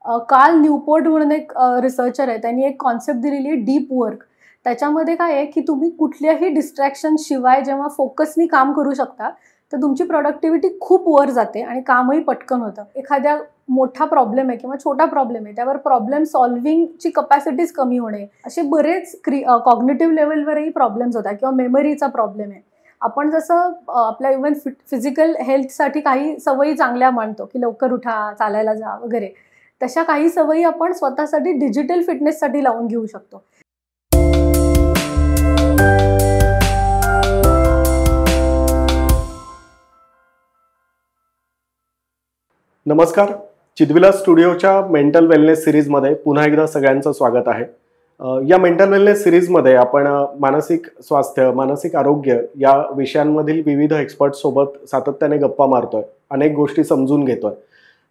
Carl Newport म्हणून एक researcher आहे. त्यांनी एक कॉन्सेप्ट दिलेली आहे डीप वर्क. त्याच्यामध्ये काय आहे, की तुम्ही कुठल्याही डिस्ट्रॅक्शन शिवाय जेव्हा फोकसनी काम करू शकता, तर तुमची प्रोडक्टिव्हिटी खूप वर जाते आणि कामही पटकन होतं. एखाद्या मोठा प्रॉब्लेम आहे किंवा छोटा प्रॉब्लेम आहे, त्यावर प्रॉब्लेम सॉल्व्हिंगची कपॅसिटीज कमी होणे, असे बरेच कॉग्निटिव्ह लेव्हलवरही प्रॉब्लेम्स होतात किंवा मेमरीचा प्रॉब्लेम आहे. आपण जसं आपल्या इव्हन फिजिकल हेल्थसाठी काही सवयी चांगल्या मानतो, की लवकर उठा, चालायला जा वगैरे. तशा काही सवयी आपण स्वतःसाठी डिजिटल फिटनेससाठी लावून घेऊ शकतो. नमस्कार. चिदविलास स्टुडिओच्या मेंटल वेलनेस सिरीजमध्ये पुन्हा एकदा सगळ्यांचं स्वागत आहे. या मेंटल वेलनेस सिरीजमध्ये आपण मानसिक स्वास्थ्य, मानसिक आरोग्य या विषयांमधील विविध एक्सपर्ट सोबत सातत्याने गप्पा मारतोय, अनेक गोष्टी समजून घेतोय.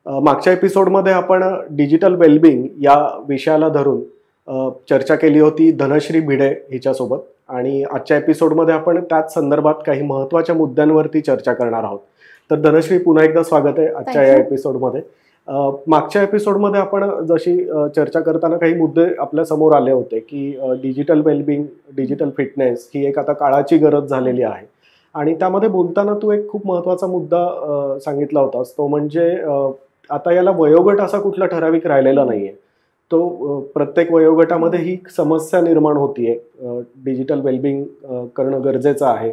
मागच्या एपिसोडमध्ये आपण डिजिटल वेलबिंग या विषयाला धरून चर्चा केली होती धनश्री भिडे हिच्यासोबत, आणि आजच्या एपिसोडमध्ये आपण त्याच संदर्भात काही महत्त्वाच्या मुद्द्यांवरती चर्चा करणार आहोत. तर धनश्री, पुन्हा एकदा स्वागत आहे आजच्या या एपिसोडमध्ये. मागच्या एपिसोडमध्ये आपण जशी चर्चा करताना काही मुद्दे आपल्या समोर आले होते की डिजिटल वेलबिंग, डिजिटल फिटनेस ही एक आता काळाची गरज झालेली आहे. आणि त्यामध्ये बोलताना तू एक खूप महत्त्वाचा मुद्दा सांगितला होतास, तो म्हणजे आता याला वयोगट असा कुठला ठराविक राहिलेला नाहीये. तो प्रत्येक वयोगटामध्ये ही समस्या निर्माण होतीये. डिजिटल वेलबिंग करणं गरजेचं आहे.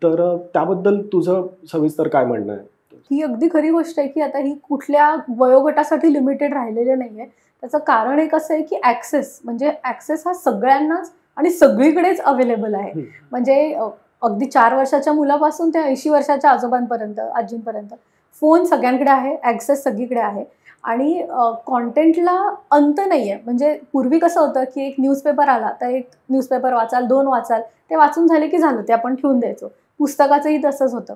तर त्याबद्दल तुझं सविस्तर काय म्हणणं आहे? ही अगदी खरी गोष्ट आहे, की आता ही कुठल्या वयोगटासाठी लिमिटेड राहिलेले नाहीये. त्याचं कारण एक असं आहे, की ऍक्सेस हा सगळ्यांनाच आणि सगळीकडेच अवेलेबल आहे. म्हणजे अगदी 4 वर्षाच्या मुलापासून ते 80 वर्षाच्या आजोबांपर्यंत, आजींपर्यंत फोन सगळ्यांकडे आहे, ऍक्सेस सगळीकडे आहे. आणि कॉन्टेंटला अंत नाहीये. म्हणजे पूर्वी कसं होतं, की एक न्यूजपेपर आला तर एक न्यूजपेपर वाचाल, 2 वाचाल, ते वाचून झाले की झालं, ते आपण ठेवून द्यायचो. पुस्तकाचंही तसंच होतं.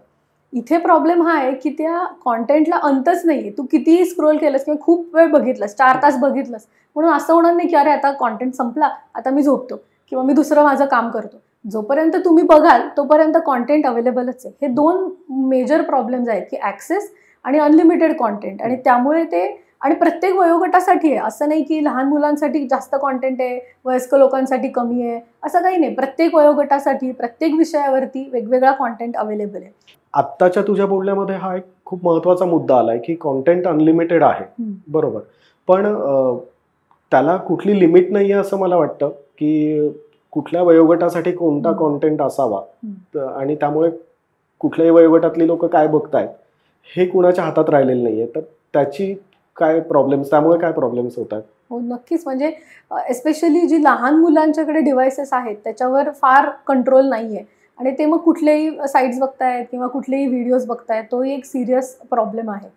इथे प्रॉब्लेम हा आहे, की त्या कॉन्टेंटला अंतच नाहीये. तू कितीही स्क्रोल केलंस किंवा खूप वेळ बघितलंस, 4 तास बघितलंस, म्हणून असं होणार नाही की अरे आता कॉन्टेंट संपला, आता मी झोपतो किंवा मी दुसरं माझं काम करतो. जोपर्यंत तुम्ही बघाल तोपर्यंत कॉन्टेंट अवेलेबलच आहे. हे 2 मेजर प्रॉब्लेम्स आहेत, की ऍक्सेस आणि अनलिमिटेड कॉन्टेंट. आणि त्यामुळे ते आणि प्रत्येक वयोगटासाठी आहे. असं नाही की लहान मुलांसाठी जास्त कॉन्टेंट आहे, वयस्क लोकांसाठी कमी आहे, असं काही नाही. प्रत्येक वयोगटासाठी, प्रत्येक विषयावरती वेगवेगळा कॉन्टेंट अवेलेबल आहे. आत्ताच्या तुझ्या बोलण्यामध्ये हा एक खूप महत्त्वाचा मुद्दा आलाय, की कॉन्टेंट अनलिमिटेड आहे. बरोबर. पण त्याला कुठली लिमिट नाहीये असं मला वाटतं, की कुठल्या वयोगटासाठी कोणता कॉन्टेंट असावा, आणि त्यामुळे कुठल्याही वयोगटातली लोक काय बघतायत हे कुणाच्या हातात राहिलेलं नाहीये. तर त्याची त्यामुळे काय प्रॉब्लेम्स होतात? हो, नक्कीच. म्हणजे एस्पेशली जी लहान मुलांच्याकडे डिव्हायसेस आहेत त्याच्यावर फार कंट्रोल नाहीये आणि ते मग कुठलेही साईट्स बघतायत किंवा कुठलेही व्हिडिओज बघतायत, तोही एक सिरियस प्रॉब्लेम आहे.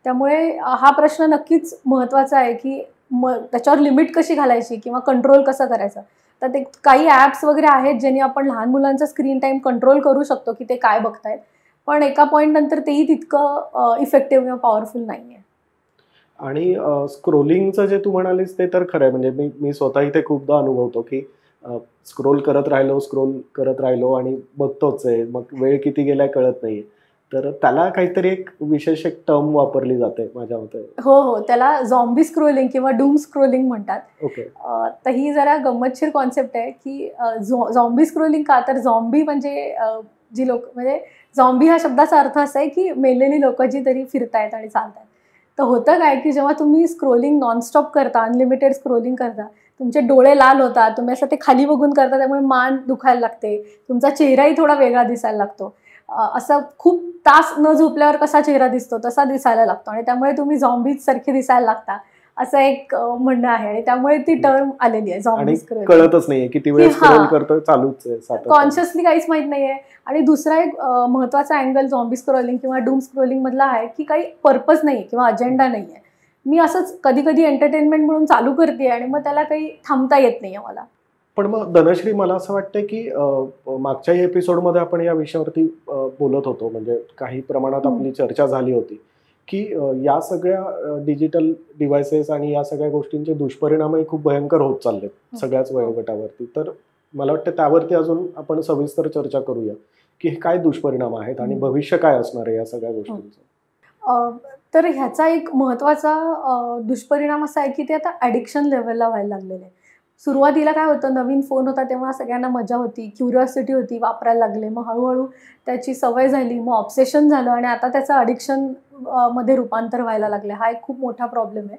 त्यामुळे हा प्रश्न नक्कीच महत्त्वाचा आहे, की त्याच्यावर लिमिट कशी घालायची किंवा कंट्रोल कसं करायचं. तर ते काही ॲप्स वगैरे आहेत ज्यांनी आपण लहान मुलांचा स्क्रीन टाईम कंट्रोल करू शकतो, की ते काय बघतायत. पण एका पॉईंट नंतर तेही तितकं इफेक्टिव्ह किंवा पॉवरफुल नाहीये. आणि स्क्रोलिंगचं जे तू म्हणालीस ते तर खरं आहे. म्हणजे मी स्वतः इथे खूपदा अनुभवतो, की स्क्रोल करत राहिलो आणि बघतोच आहे, मग वेळ किती गेलाय कळत नाहीये. तर त्याला काहीतरी एक विशेष एक टर्म वापरली जाते माझ्या मते. हो, त्याला झॉम्बी स्क्रोलिंग किंवा डूम स्क्रोलिंग म्हणतात. ओके. तर ही जरा गंमतशीर कॉन्सेप्ट आहे, की झॉम्बी स्क्रोलिंग का, तर झॉम्बी म्हणजे जी लोक, म्हणजे झॉम्बी हा शब्दाचा अर्थ असा आहे, की मेलेली लोक जी तरी फिरतायत आणि चालतायत. तर होतं काय, की जेव्हा तुम्ही स्क्रोलिंग नॉनस्टॉप करता, अनलिमिटेड स्क्रोलिंग करता, तुमचे डोळे लाल होतात, तुम्ही असं ते खाली बघून करता, त्यामुळे मान दुखायला लागते, तुमचा चेहराही थोडा वेगळा दिसायला लागतो. असं खूप तास न झोपल्यावर कसा चेहरा दिसतो तसा दिसायला लागतो आणि त्यामुळे तुम्ही झॉम्बीज सारखे दिसायला लागता, असं एक म्हणणं आहे. आणि त्यामुळे ती टर्म आलेली आहे झॉम्बी स्क्रोलिंग. कळतच नाहीये किती वेळ स्क्रोल करतोय, चालूच आहे, कॉन्शियसली काहीच माहित नाहीये. आणि दुसरा एक महत्त्वाचा अँगल झॉम्बी स्क्रोलिंग किंवा डूम स्क्रोलिंग मधला आहे, की काही पर्पज नाही किंवा अजेंडा नाहीये. मी असंच कधी कधी एंटरटेनमेंट म्हणून चालू करते आणि मग त्याला काही थांबता येत नाहीये मला. पण मग धनश्री, मला असं वाटतं की मागच्याही एपिसोडमध्ये आपण या विषयावरती बोलत होतो, म्हणजे काही प्रमाणात आपली चर्चा झाली होती, की या सगळ्या डिजिटल डिव्हायसेस आणि या सगळ्या गोष्टींचे दुष्परिणामही खूप भयंकर होत चाललेत सगळ्याच वयोगटावरती. तर मला वाटतं त्यावरती अजून आपण सविस्तर चर्चा करूया, की हे काय दुष्परिणाम आहेत आणि भविष्य काय असणार आहे या सगळ्या गोष्टींचं. तर ह्याचा एक महत्त्वाचा दुष्परिणाम असा आहे की ते आता ॲडिक्शन लेवलला व्हायला लागलेलं आहे. सुरुवातीला काय होतं, नवीन फोन होता तेव्हा सगळ्यांना मजा होती, क्युरिओसिटी होती, वापरायला लागले. मग हळूहळू त्याची सवय झाली, मग ऑब्सेशन झालं आणि आता त्याचं ॲडिक्शन मध्ये रूपांतर व्हायला लागलं. हा एक खूप मोठा प्रॉब्लेम आहे.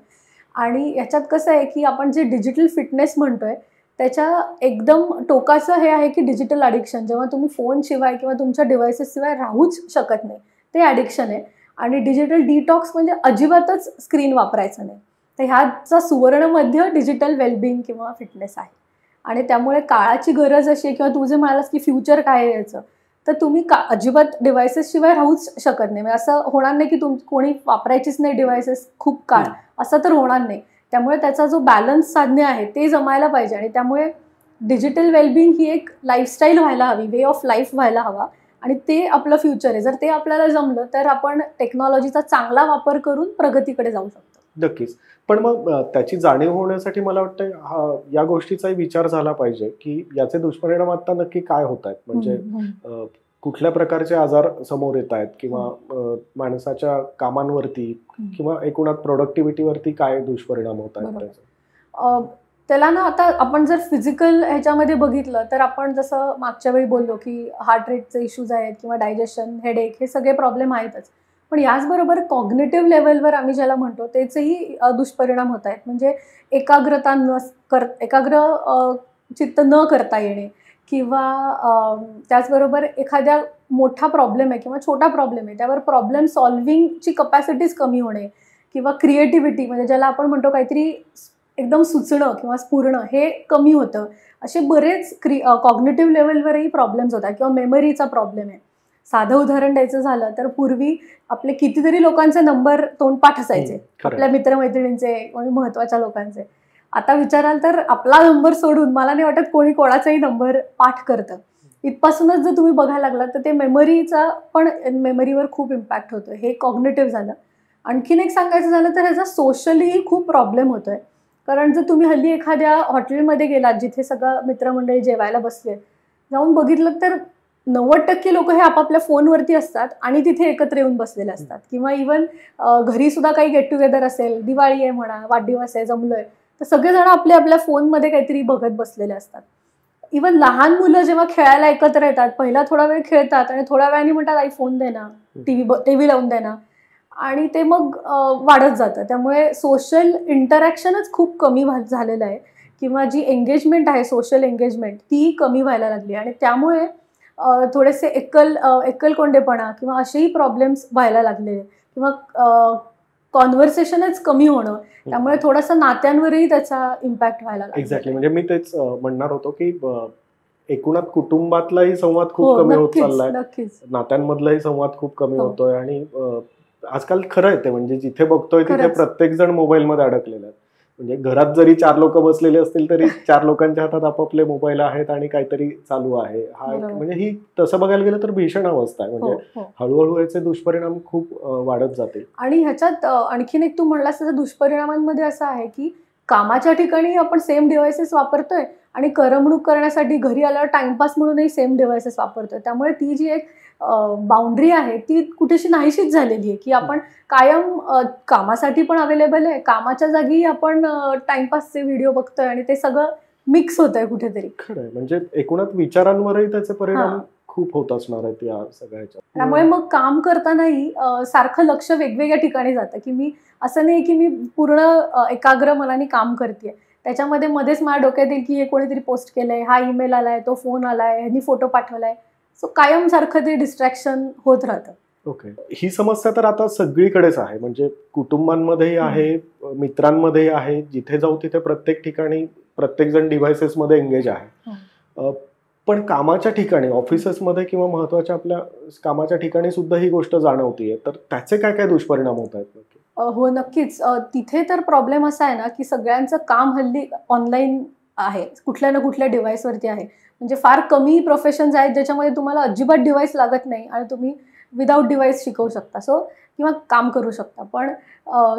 आणि याच्यात कसं आहे की आपण जे डिजिटल फिटनेस म्हणतोय त्याच्या एकदम टोकाचं हे आहे की डिजिटल ॲडिक्शन, जेव्हा तुम्ही फोनशिवाय किंवा तुमच्या डिव्हायसेसशिवाय राहूच शकत नाही, ते ॲडिक्शन आहे. आणि डिजिटल डिटॉक्स म्हणजे अजिबातच स्क्रीन वापरायचं नाही. तर ह्याचा सुवर्ण मध्य डिजिटल वेलबिंग किंवा फिटनेस आहे. आणि त्यामुळे काळाची गरज अशी आहे, किंवा तू जे म्हणालास की फ्युचर काय आहे याचं, तर तुम्ही अजिबात डिव्हायसेसशिवाय राहूच शकत नाही. म्हणजे असं होणार नाही की कोणी वापरायचीच नाही डिव्हायसेस खूप काळ, असं तर होणार नाही. त्यामुळे त्याचा जो बॅलन्स साधणे आहे ते जमायला पाहिजे. आणि त्यामुळे डिजिटल वेलबिंग ही एक लाईफस्टाईल व्हायला हवी, वे ऑफ लाईफ व्हायला हवा. आणि ते आपलं फ्युचर आहे. जर ते आपल्याला जमलं तर आपण टेक्नॉलॉजीचा चांगला वापर करून प्रगतीकडे जाऊ शकतो. नक्कीच. पण मग त्याची जाणीव होण्यासाठी मला वाटतं या गोष्टीचाही विचार झाला पाहिजे की याचे दुष्परिणाम आता नक्की काय होत आहेत. म्हणजे कुठल्या प्रकारचे आजार समोर येत आहेत, किंवा माणसाच्या कामांवरती किंवा एकूणात प्रोडक्टिव्हिटीवरती काय दुष्परिणाम होत आहेत त्याचे. त्याला ना आता आपण जर फिजिकल ह्याच्यामध्ये बघितलं तर आपण जसं मागच्या वेळी बोललो की हार्ट रेटचे इश्यूज आहेत किंवा डायजेशन, हेडेक, हे सगळे प्रॉब्लेम आहेतच. पण याचबरोबर कॉग्निटिव्ह लेवलवर आम्ही ज्याला म्हणतो त्याचेही दुष्परिणाम होत आहेत. म्हणजे एकाग्रता एकाग्र चित्त न करता येणे, किंवा त्याचबरोबर एखाद्या मोठा प्रॉब्लेम आहे किंवा छोटा प्रॉब्लेम आहे त्यावर प्रॉब्लेम सॉल्व्हिंगची कपॅसिटीज कमी होणे, किंवा क्रिएटिव्हिटी म्हणजे ज्याला आपण म्हणतो काहीतरी एकदम सुचणं किंवा स्फुरणं हे कमी होतं. असे बरेच कॉग्निटिव्ह लेवलवरही प्रॉब्लेम्स होतात. किंवा मेमरीचा प्रॉब्लेम आहे. साधं उदाहरण द्यायचं झालं तर पूर्वी आपले कितीतरी लोकांचे नंबर तोंडपाठ असायचे, आपल्या मित्रमैत्रिणींचे आणि महत्त्वाच्या लोकांचे. आता विचाराल तर आपला नंबर सोडून मला नाही वाटत कोणी कोणाचाही नंबर पाठ करतं. इथपासूनच जर तुम्ही बघायला लागलात तर ते मेमरीचा पण मेमरीवर खूप इम्पॅक्ट होतो. हे कॉग्निटिव्ह झालं. आणखीन एक सांगायचं झालं तर ह्याचा सोशलीही खूप प्रॉब्लेम होतोय. कारण जर तुम्ही हल्ली एखाद्या हॉटेलमध्ये गेलात जिथे सगळं मित्रमंडळी जेवायला बसले, जाऊन बघितलं तर 90% लोक हे आपापल्या फोनवरती असतात आणि तिथे एकत्र येऊन बसलेले असतात. किंवा इवन घरी सुद्धा काही गेट टुगेदर असेल, दिवाळी आहे म्हणा, वाढदिवस आहे, जमलोय, तर सगळेजण आपल्या आपल्या फोनमध्ये काहीतरी बघत बसलेले असतात. इवन लहान मुलं जेव्हा खेळायला एकत्र येतात, पहिला थोडा वेळ खेळतात आणि थोड्या वेळाने म्हणतात आई फोन दे ना, टीव्ही लावून दे ना, आणि ते मग वाढत जातं. त्यामुळे सोशल इंटरॅक्शनच खूप कमी झालेलं आहे, किंवा जी एंगेजमेंट आहे, सोशल एंगेजमेंट, ती कमी व्हायला लागली. आणि त्यामुळे थोडेसे एकलकोंडेपणा किंवा असेही प्रॉब्लेम्स व्हायला लागले, किंवा कॉन्व्हर्सेशनच कमी होणं. त्यामुळे थोडासा नात्यांवरही त्याचा इम्पॅक्ट व्हायला लागला. एक्झॅक्टली. म्हणजे मी तेच म्हणणार होतो की एकूणात कुटुंबातलाही संवाद खूप कमी होत चाललाय, नात्यांमधलाही संवाद खूप कमी होतोय. आणि आजकाल खरं आहे ते, म्हणजे जिथे बघतोय तिथे प्रत्येक जण मोबाईलमध्ये अडकलेला आहे. म्हणजे घरात जरी 4 लोक बसलेले असतील तरी 4 लोकांच्या हातात आपापले मोबाईल आहेत आणि काहीतरी चालू आहे. हा म्हणजे ही तसं बघायला गेलं तर भीषण अवस्था आहे. म्हणजे हळूहळू याचे दुष्परिणाम खूप वाढत जातील. आणि ह्याच्यात आणखीन एक तू म्हणलास त्याच्या दुष्परिणामांमध्ये असं आहे की कामाच्या ठिकाणी आपण सेम डिव्हायसेस वापरतोय आणि करमणूक करण्यासाठी घरी आल्यावर टाइमपास म्हणूनही सेम डिव्हायसेस वापरतोय. त्यामुळे ती जी एक बाउंड्री आहे ती कुठेशी नाहीशीच झालेली आहे, की आपण कायम कामासाठी पण अवेलेबल आहे, कामाच्या जागी आपण टाइमपासचे व्हिडिओ बघतोय आणि ते सगळं मिक्स होत आहे कुठेतरी. खरंय. म्हणजे एकूणात विचारांवरही त्याचे परिणाम खूप होत असणार आहेत या सगळ्याच्या. त्यामुळे मग काम करतानाही सारखं लक्ष वेगवेगळ्या ठिकाणी जातं, की मी असं नाही की मी पूर्ण एकाग्र मनाने काम करते, त्याच्यामध्ये मध्येच माझ्या डोक्यात येईल की हे कोणीतरी पोस्ट केलंय, हा ईमेल आलाय, तो फोन आलाय, ह्यांनी फोटो पाठवलाय. सो कायम सारखं ते डिस्ट्रॅक्शन होत राहतं. ओके. ही समस्या तर आता सगळीकडेच आहे. म्हणजे कुटुंबांमध्येही आहे, मित्रांमध्येही आहे, जिथे जाऊ तिथे प्रत्येक ठिकाणी प्रत्येक जण डिव्हायसेस मध्ये एंगेज आहे. पण कामाच्या ठिकाणी, ऑफिसेसमध्ये किंवा महत्वाच्या आपल्या कामाच्या ठिकाणी सुद्धा ही गोष्ट जाणवतीये. तर त्याचे काय काय दुष्परिणाम होत आहेत? हो, नक्कीच. तिथे तर प्रॉब्लेम असा आहे ना की सगळ्यांचं काम हल्ली ऑनलाईन आहे, कुठल्या ना कुठल्या डिव्हाइसवरती आहे. म्हणजे फार कमी प्रोफेशन्स आहेत ज्याच्यामध्ये तुम्हाला अजिबात डिव्हाइस लागत नाही आणि तुम्ही विदाऊट डिव्हाइस शिकवू शकता किंवा काम करू शकता. पण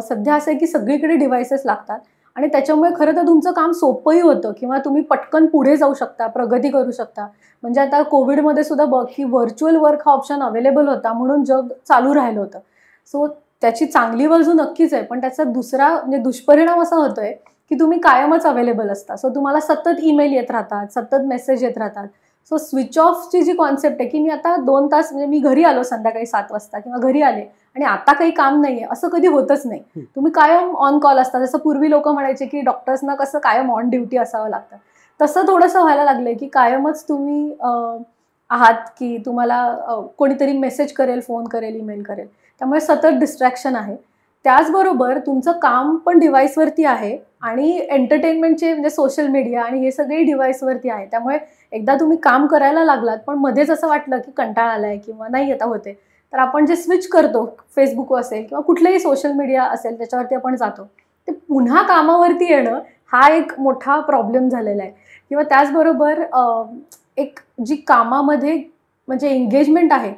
सध्या असं आहे की सगळीकडे डिव्हाइसेस लागतात आणि त्याच्यामुळे खरं तर तुमचं काम सोपंही होतं किंवा तुम्ही पटकन पुढे जाऊ शकता, प्रगती करू शकता. म्हणजे आता कोविडमध्ये सुद्धा बघ की व्हर्च्युअल वर्क हा ऑप्शन अवेलेबल होता म्हणून जग चालू राहिलं होतं. सो त्याची चांगली बाजू नक्कीच आहे, पण त्याचा दुसरा म्हणजे दुष्परिणाम असा होतोय की तुम्ही कायमच अवेलेबल असता. सो तुम्हाला सतत ईमेल येत राहतात, सतत मेसेज येत राहतात. सो स्विच ऑफची जी कॉन्सेप्ट आहे की मी आता 2 तास म्हणजे मी घरी आलो संध्याकाळी 7 वाजता किंवा घरी आले आणि आता काही काम नाहीये असं कधी होतच नाही. तुम्ही कायम ऑन कॉल असता. जसं पूर्वी लोक म्हणायचे की डॉक्टर्सना कसं कायम ऑन ड्युटी असावं लागतं, तसं थोडंसं व्हायला लागलंय की कायमच तुम्ही आहात, की तुम्हाला कोणीतरी मेसेज करेल, फोन करेल, ईमेल करेल. त्यामुळे सतत डिस्ट्रॅक्शन आहे. त्याचबरोबर तुमचं काम पण डिव्हाइसवरती आहे आणि एंटरटेनमेंटचे म्हणजे सोशल मीडिया आणि हे सगळे डिव्हाइसवरती आहे. त्यामुळे एकदा तुम्ही काम करायला लागलात पण मध्येच असं वाटलं की कंटाळा आलाय किंवा नाही आता होते, तर आपण जे स्विच करतो, फेसबुक असेल किंवा कुठलेही सोशल मीडिया असेल त्याच्यावरती आपण जातो, ते पुन्हा कामावरती येणं हा एक मोठा प्रॉब्लेम झालेला आहे. किंवा त्याचबरोबर एक जी कामामध्ये म्हणजे एंगेजमेंट आहे,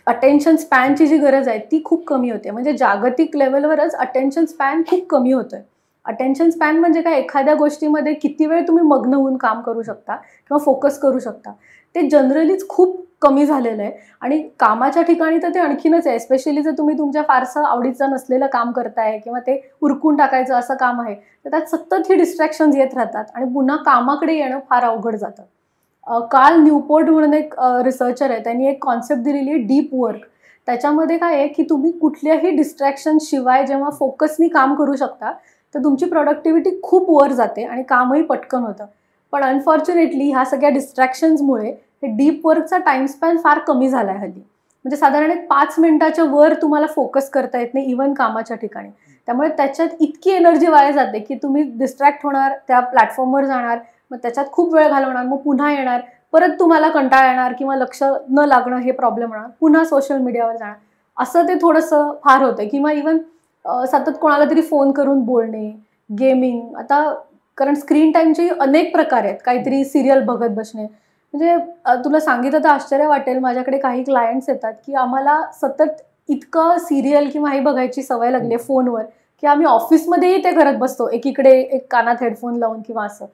अटेन्शन स्पॅनची जी गरज आहे ती खूप कमी होते. म्हणजे जागतिक लेवलवरच अटेन्शन स्पॅन खूप कमी होतोय. अटेन्शन स्पॅन म्हणजे काय, एखाद्या गोष्टीमध्ये किती वेळ तुम्ही मग्न होऊन काम करू शकता किंवा फोकस करू शकता, ते जनरलीच खूप कमी झालेलं आहे. आणि कामाच्या ठिकाणी तर ते आणखीनच आहे. स्पेशली जर तुम्ही तुमच्या फारसं आवडीचं नसलेलं काम करताय किंवा ते उरकून टाकायचं असं काम आहे, तर त्यात सतत ही डिस्ट्रॅक्शन्स येत राहतात आणि पुन्हा कामाकडे येणं फार अवघड जातं. कार्ल न्यूपोर्ट म्हणून एक रिसर्चर आहे, त्यांनी एक कॉन्सेप्ट दिलेली आहे डीप वर्क. त्याच्यामध्ये काय आहे की तुम्ही कुठल्याही डिस्ट्रॅक्शन शिवाय जेव्हा फोकसनी काम करू शकता तर तुमची प्रोडक्टिव्हिटी खूप वर जाते आणि कामही पटकन होतं. पण अनफॉर्च्युनेटली ह्या सगळ्या डिस्ट्रॅक्शन्समुळे हे डीप वर्कचा टाइम स्पॅन फार कमी झाला आहे हल्ली. म्हणजे साधारण एक 5 मिनिटाच्या वर तुम्हाला फोकस करता येत नाही इव्हन कामाच्या ठिकाणी. त्यामुळे त्याच्यात इतकी एनर्जी वाया जाते की तुम्ही डिस्ट्रॅक्ट होणार, त्या प्लॅटफॉर्मवर जाणार, मग त्याच्यात खूप वेळ घालवणार, मग पुन्हा येणार, परत तुम्हाला कंटाळा येणार किंवा लक्ष न लागणं हे प्रॉब्लेम होणार, पुन्हा सोशल मीडियावर जाणार, असं ते थोडंसं फार होतं. किंवा इव्हन सतत कोणाला तरी फोन करून बोलणे, गेमिंग. आता कारण स्क्रीन टाईमचे अनेक प्रकार आहेत. काहीतरी सिरियल बघत बसणे, म्हणजे तुला सांगितलं तर आश्चर्य वाटेल, माझ्याकडे काही क्लायंट्स येतात की आम्हाला सतत इतकं सिरियल किंवा हे बघायची सवय लागली आहे फोनवर की आम्ही ऑफिसमध्येही ते करत बसतो, एकीकडे एक कानात हेडफोन लावून किंवा असं.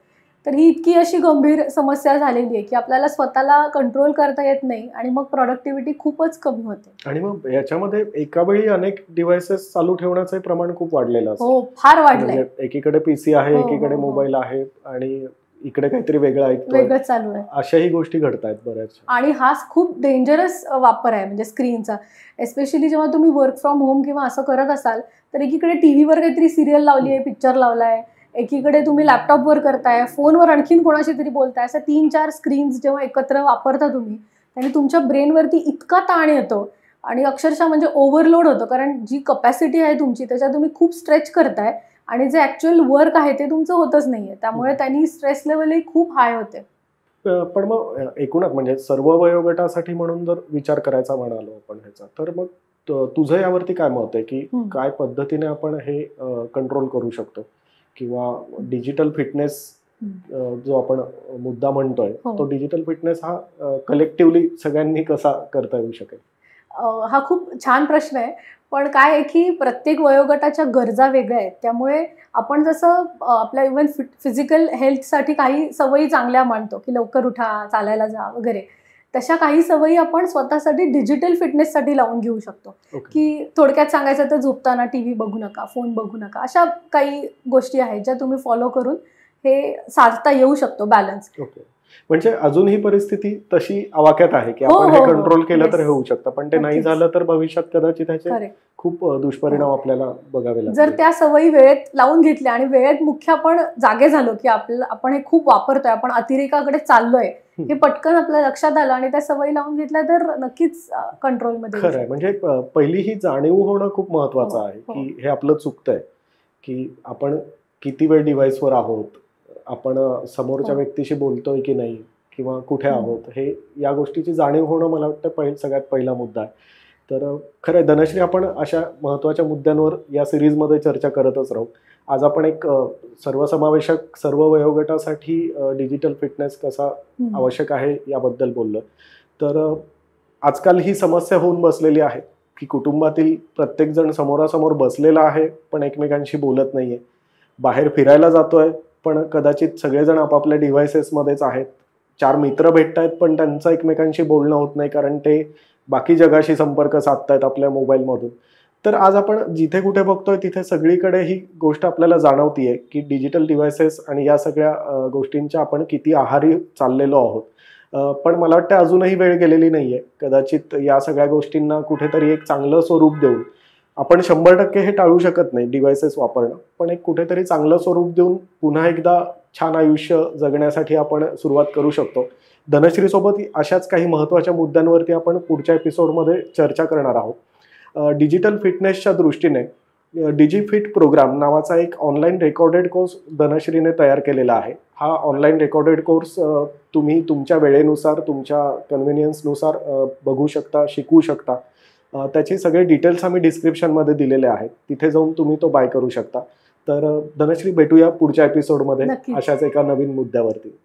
तर ही इतकी अशी गंभीर समस्या झालेली आहे की आपल्याला स्वतःला कंट्रोल करता येत नाही आणि मग प्रोडक्टिव्हिटी खूपच कमी होते. आणि मग याच्यामध्ये एका वेळी अनेक डिव्हाइसेस चालू ठेवण्याचं प्रमाण खूप वाढलेलं असतं. हो, फार वाढलंय. एकीकडे पीसी आहे, एकीकडे मोबाईल आहे आणि इकडे काहीतरी वेगळंच चालू आहे. अशाही गोष्टी घडतायत बऱ्याच. आणि हा खूप डेंजरस वापर आहे म्हणजे स्क्रीनचा. एस्पेशली जेव्हा तुम्ही वर्क फ्रॉम होम किंवा असं करत असाल तर एकीकडे टीव्हीवर काहीतरी सिरियल लावली आहे, पिक्चर लावलाय, एकीकडे तुम्ही लॅपटॉपवर करताय, फोनवर आणखीन कोणाशी तरी बोलताय, असं 3-4 स्क्रीन्स जेव्हा एकत्र वापरता तुम्ही, त्याने तुमच्या ब्रेनवरती इतका ताण येतो आणि अक्षरशः म्हणजे ओव्हरलोड होतं. कारण जी कपॅसिटी आहे तुमची त्याच्यात तुम्ही खूप स्ट्रेच करताय आणि जे ऍक्च्युअल वर्क आहे ते तुमचं होतच नाहीये. त्यामुळे त्यांनी स्ट्रेस लेवलही खूप हाय होते. पण मग एकूणच म्हणजे सर्व वयोगटासाठी म्हणून जर विचार करायचा म्हणालो आपण ह्याचा, तर मग तुझं यावरती काय मत आहे की काय पद्धतीने आपण हे कंट्रोल करू शकतो किंवा डिजिटल फिटनेस जो आपण मुद्दा म्हणतोय तो डिजिटल फिटनेस हा कलेक्टिव्हली सगळ्यांनी कसा करता येऊ शकेल? हा खूप छान प्रश्न आहे. पण काय आहे की प्रत्येक वयोगटाच्या गरजा वेगळ्या आहेत. त्यामुळे आपण जसं आपल्या इव्हन फिजिकल हेल्थसाठी काही सवयी चांगल्या मानतो की लवकर उठा, चालायला जा वगैरे, तशा काही सवयी आपण स्वतःसाठी डिजिटल फिटनेससाठी लावून घेऊ शकतो. की थोडक्यात सांगायचं तर झोपताना टीव्ही बघू नका, फोन बघू नका, अशा काही गोष्टी आहेत ज्या तुम्ही फॉलो करून हे साधता येऊ शकतो बॅलन्स. म्हणजे अजून ही परिस्थिती तशी आवाक्यात आहे की आपण हे कंट्रोल केलं तर होऊ शकतं, पण ते नाही झालं तर भविष्यात कदाचित त्याचे खूप दुष्परिणाम आपल्याला बघावे लागतील. जर त्या सवयी वेळेत लावून घेतल्या आणि वेळेत मुख्य आपण जागे झालो की आपण हे खूप वापरतोय, आपण अतिरेकाकडे चाललोय, हे पटकन आपल्या लक्षात आलं आणि त्या सवयी लावून घेतल्या तर नक्कीच कंट्रोलमध्ये. खरं आहे. म्हणजे पहिली ही जाणीव होणं खूप महत्वाचं आहे की हे आपलं चुकतंय, की आपण किती वेळ डिव्हाइसवर आहोत, आपण समोरच्या व्यक्तीशी बोलतोय की नाही किंवा कुठे आहोत, हे या गोष्टीची जाणीव होणं मला वाटतं सगळ्यात पहिला मुद्दा आहे. तर खरं धनश्री, आपण अशा महत्त्वाच्या मुद्द्यांवर या सिरीजमध्ये चर्चा करतच राहू. आज आपण एक सर्वसमावेशक सर्व वयोगटासाठी डिजिटल फिटनेस कसा आवश्यक आहे याबद्दल बोललो. तर आजकाल ही समस्या होऊन बसलेली आहे की कुटुंबातील प्रत्येकजण समोरासमोर बसलेला आहे पण एकमेकांशी बोलत नाहीये. बाहेर फिरायला जातोय पण कदाचित सगळेजण आपापल्या डिव्हाइसेसमध्येच आहेत. 4 मित्र भेटतायत पण त्यांचं एकमेकांशी बोलणं होत नाही कारण ते बाकी जगाशी संपर्क साधतायत आपल्या मोबाईलमधून. तर आज आपण जिथे कुठे बघतोय तिथे सगळीकडे ही गोष्ट आपल्याला जाणवतीये की डिजिटल डिव्हायसेस आणि या सगळ्या गोष्टींच्या आपण किती आहारी चाललेलो आहोत. पण मला वाटतं अजूनही वेळ गेलेली नाहीये. कदाचित या सगळ्या गोष्टींना कुठेतरी एक चांगलं स्वरूप देऊन आपण 100% हे टाळू शकत नाही डिव्हायसेस वापरणं, पण एक कुठेतरी चांगलं स्वरूप देऊन पुन्हा एकदा छान आयुष्य जगण्यासाठी आपण सुरुवात करू शकतो. धनश्री सोबत अशाच काही महत्त्वाच्या मुद्द्यांवरती आपण पुढच्या एपिसोडमध्ये चर्चा करणार आहोत. डिजिटल फिटनेसच्या दृष्टीने डिजिफिट प्रोग्राम नावाचा एक ऑनलाईन रेकॉर्डेड कोर्स धनश्रीने तयार केलेला आहे. हा ऑनलाईन रेकॉर्डेड कोर्स तुम्ही तुमच्या वेळेनुसार तुमच्या कन्व्हिनियन्सनुसार बघू शकता, शिकू शकता. त्याचे सगळे डिटेल्स आम्ही डिस्क्रिप्शनमध्ये दिलेले आहेत, तिथे जाऊन तुम्ही तो बाय करू शकता. तर धनश्री, भेटूया पुढच्या एपिसोडमध्ये नक्कीच. अशाच एका नवीन मुद्द्यावरती.